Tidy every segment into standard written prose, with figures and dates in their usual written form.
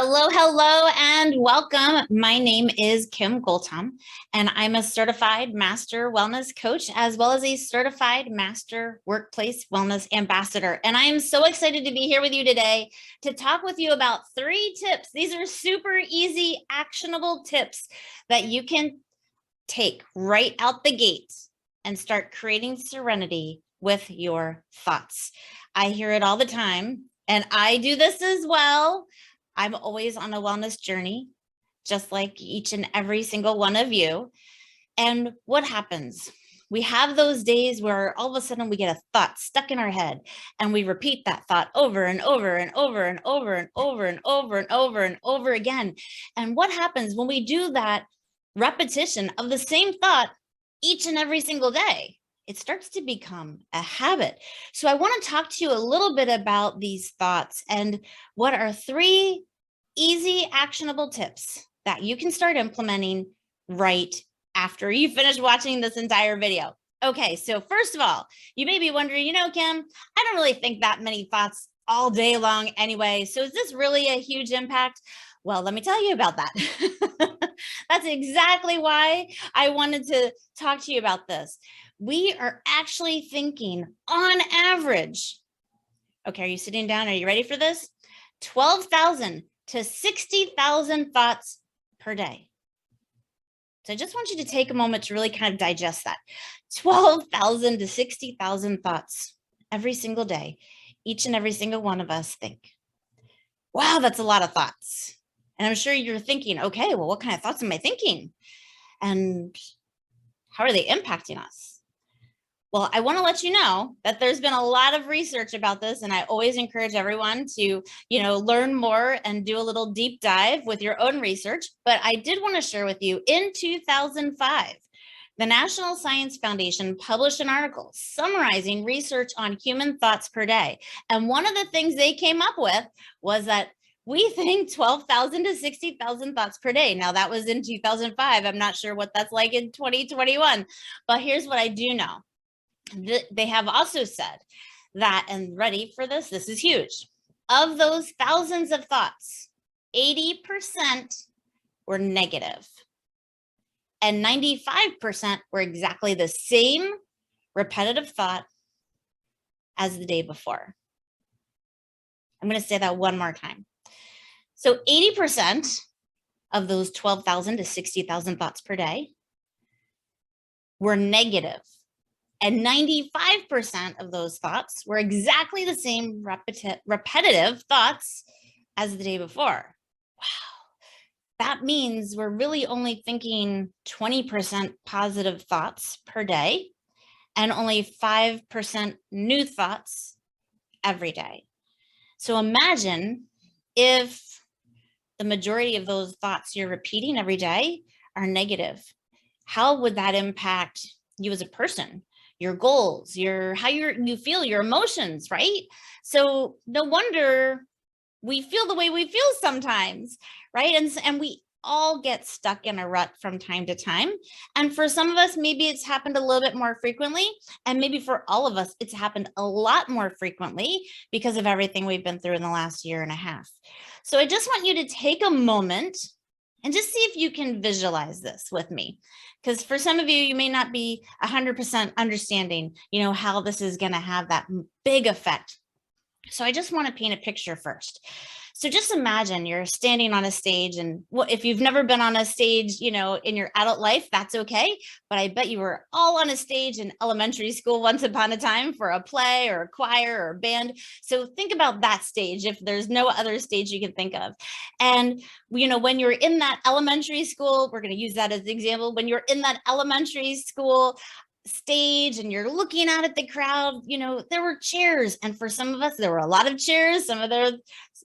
Hello, hello, and welcome. My name is Kim Goeltom, and I'm a certified master wellness coach, as well as a certified master workplace wellness ambassador. And I am so excited to be here with you today to talk with you about 3 tips. These are super easy, actionable tips that you can take right out the gate and start creating serenity with your thoughts. I hear it all the time, and I do this as well. I'm always on a wellness journey, just like each and every single one of you. And what happens? We have those days where all of a sudden we get a thought stuck in our head and we repeat that thought over and over and over and over and over and over and over and over again. And what happens when we do that repetition of the same thought each and every single day? It starts to become a habit. So I want to talk to you a little bit about these thoughts and what are 3 easy, actionable tips that you can start implementing right after you finish watching this entire video. Okay, so first of all, you may be wondering, Kim, I don't really think that many thoughts all day long anyway. So is this really a huge impact? Well, let me tell you about that. That's exactly why I wanted to talk to you about this. We are actually thinking on average, okay, are you sitting down? Are you ready for this? 12,000 to 60,000 thoughts per day. So I just want you to take a moment to really kind of digest that. 12,000 to 60,000 thoughts every single day. Each and every single one of us think, wow, that's a lot of thoughts. And I'm sure you're thinking, okay, well, what kind of thoughts am I thinking? And how are they impacting us? Well, I want to let you know that there's been a lot of research about this, and I always encourage everyone to, learn more and do a little deep dive with your own research. But I did want to share with you in 2005, the National Science Foundation published an article summarizing research on human thoughts per day. And one of the things they came up with was that we think 12,000 to 60,000 thoughts per day. Now, that was in 2005. I'm not sure what that's like in 2021. But here's what I do know. They have also said that, and ready for this, this is huge, of those thousands of thoughts, 80% were negative and 95% were exactly the same repetitive thought as the day before. I'm going to say that one more time. So 80% of those 12,000 to 60,000 thoughts per day were negative. And 95% of those thoughts were exactly the same repetitive thoughts as the day before. Wow. That means we're really only thinking 20% positive thoughts per day and only 5% new thoughts every day. So imagine if the majority of those thoughts you're repeating every day are negative. How would that impact you as a person? Your goals, how you feel, your emotions, right? So no wonder we feel the way we feel sometimes, right? And we all get stuck in a rut from time to time. And for some of us, maybe it's happened a little bit more frequently. And maybe for all of us, it's happened a lot more frequently because of everything we've been through in the last year and a half. So I just want you to take a moment and just see if you can visualize this with me. Because for some of you, you may not be 100% understanding, how this is going to have that big effect. So I just want to paint a picture first. So just imagine you're standing on a stage, and if you've never been on a stage, in your adult life, that's okay. But I bet you were all on a stage in elementary school once upon a time for a play or a choir or a band. So think about that stage if there's no other stage you can think of. And, when you're in that elementary school, we're going to use that as an example. When you're in that elementary school stage and you're looking out at the crowd, there were chairs. And for some of us, there were a lot of chairs.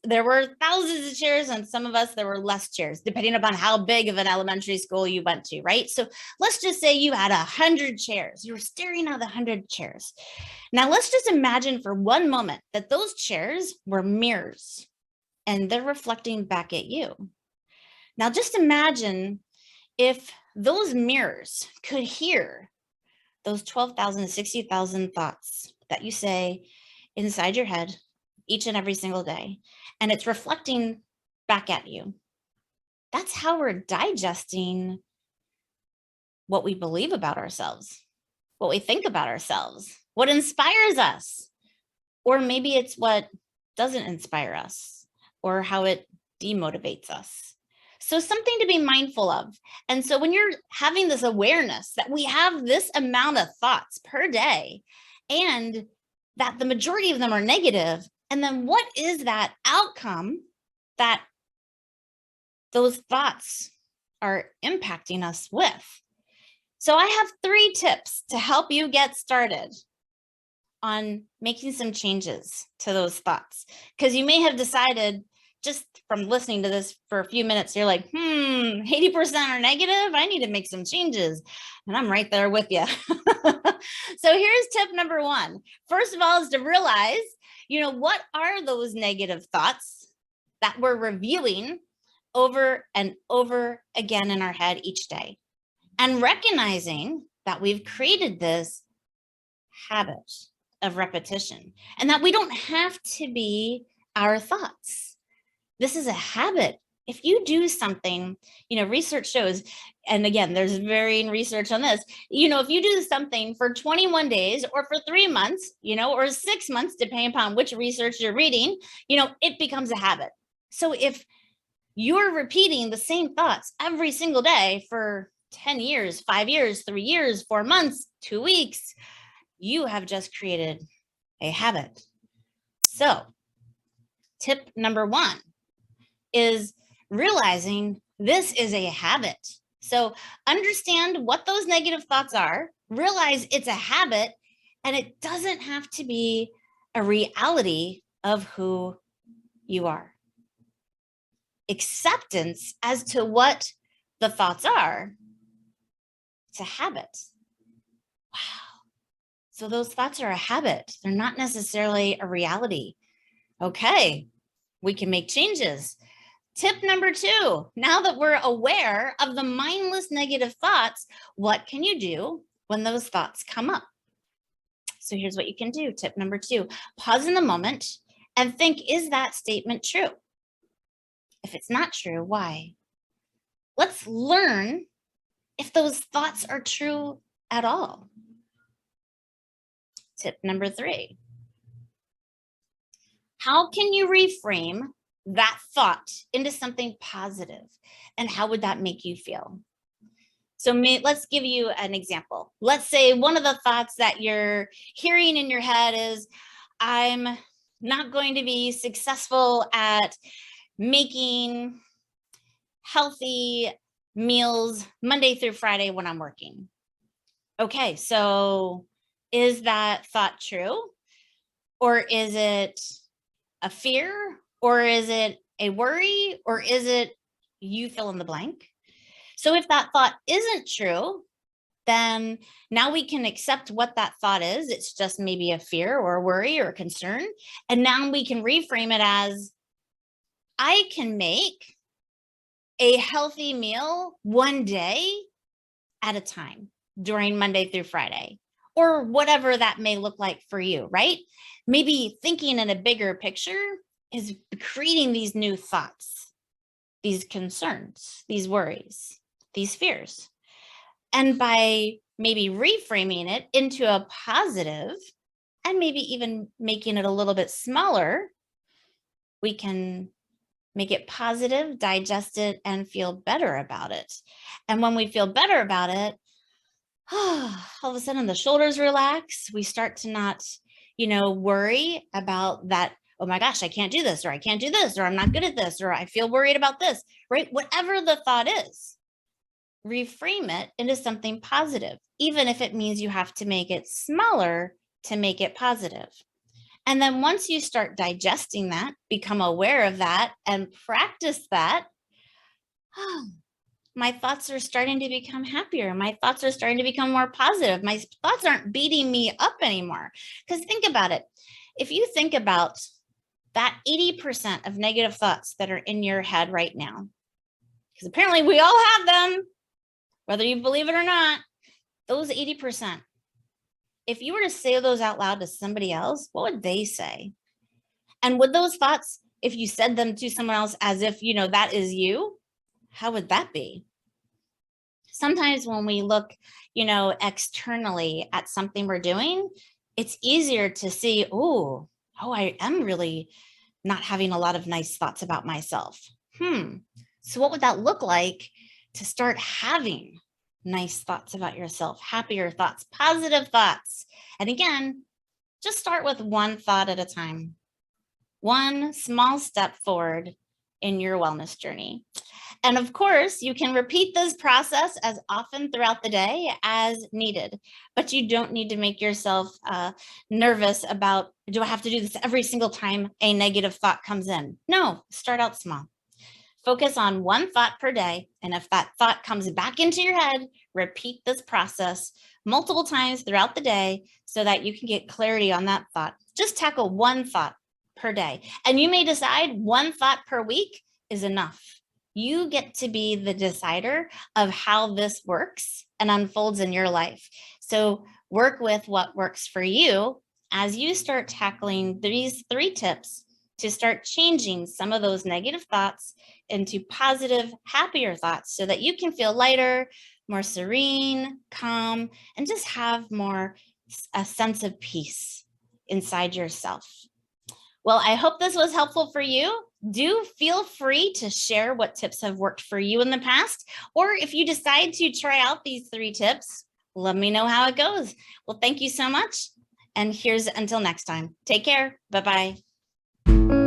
There were thousands of chairs, and some of us, there were less chairs, depending upon how big of an elementary school you went to, right? So let's just say you had 100 chairs. You were staring at the 100 chairs. Now let's just imagine for one moment that those chairs were mirrors and they're reflecting back at you. Now just imagine if those mirrors could hear those 12,000, 60,000 thoughts that you say inside your head each and every single day. And it's reflecting back at you. That's how we're digesting what we believe about ourselves, what we think about ourselves, what inspires us, or maybe it's what doesn't inspire us or how it demotivates us. So something to be mindful of. And so when you're having this awareness that we have this amount of thoughts per day and that the majority of them are negative, and then what is that outcome that those thoughts are impacting us with? So I have 3 tips to help you get started on making some changes to those thoughts. Because you may have decided just from listening to this for a few minutes, you're like, 80% are negative. I need to make some changes. And I'm right there with you. So here's tip number 1. First of all, is to realize, what are those negative thoughts that we're reviewing over and over again in our head each day, and recognizing that we've created this habit of repetition and that we don't have to be our thoughts. This is a habit. If you do something, research shows, and again, there's varying research on this, if you do something for 21 days or for 3 months, or 6 months, depending upon which research you're reading, it becomes a habit. So if you're repeating the same thoughts every single day for 10 years, 5 years, 3 years, 4 months, 2 weeks, you have just created a habit. So tip number 1 is realizing this is a habit. So understand what those negative thoughts are, realize it's a habit, and it doesn't have to be a reality of who you are. Acceptance as to what the thoughts are, it's a habit. Wow. So those thoughts are a habit. They're not necessarily a reality. Okay, we can make changes. Tip number 2, now that we're aware of the mindless negative thoughts, what can you do when those thoughts come up? So here's what you can do. Tip number 2, pause in the moment and think, is that statement true? If it's not true, why? Let's learn if those thoughts are true at all. Tip number 3, how can you reframe that thought into something positive? And how would that make you feel? So let's give you an example. Let's say one of the thoughts that you're hearing in your head is, I'm not going to be successful at making healthy meals Monday through Friday when I'm working. Okay, so is that thought true? Or is it a fear? Or is it a worry? Or is it you fill in the blank? So if that thought isn't true, then now we can accept what that thought is. It's just maybe a fear or a worry or a concern. And now we can reframe it as, I can make a healthy meal one day at a time during Monday through Friday, or whatever that may look like for you, right? Maybe thinking in a bigger picture is creating these new thoughts, these concerns, these worries, these fears. And by maybe reframing it into a positive and maybe even making it a little bit smaller, we can make it positive, digest it, and feel better about it. And when we feel better about it, all of a sudden the shoulders relax. We start to not, worry about that. Oh my gosh, I can't do this, or I can't do this, or I'm not good at this, or I feel worried about this, right? Whatever the thought is, reframe it into something positive, even if it means you have to make it smaller to make it positive. And then once you start digesting that, become aware of that and practice that, my thoughts are starting to become happier. My thoughts are starting to become more positive. My thoughts aren't beating me up anymore. Because think about it. If you think about that 80% of negative thoughts that are in your head right now, because apparently we all have them, whether you believe it or not, those 80%, if you were to say those out loud to somebody else, what would they say? And would those thoughts if you said them to someone else as if, that is you, how would that be? Sometimes when we look, externally at something we're doing, it's easier to see, oh, I am really not having a lot of nice thoughts about myself. So what would that look like to start having nice thoughts about yourself, happier thoughts, positive thoughts? And again, just start with one thought at a time, one small step forward in your wellness journey. And of course, you can repeat this process as often throughout the day as needed, but you don't need to make yourself nervous about, do I have to do this every single time a negative thought comes in? No, start out small. Focus on one thought per day. And if that thought comes back into your head, repeat this process multiple times throughout the day so that you can get clarity on that thought. Just tackle one thought per day. And you may decide one thought per week is enough. You get to be the decider of how this works and unfolds in your life. So work with what works for you as you start tackling these 3 tips to start changing some of those negative thoughts into positive, happier thoughts so that you can feel lighter, more serene, calm, and just have more a sense of peace inside yourself. Well, I hope this was helpful for you. Do feel free to share what tips have worked for you in the past, or if you decide to try out these 3 tips, let me know how it goes. Well, thank you so much. And here's until next time. Take care. Bye-bye.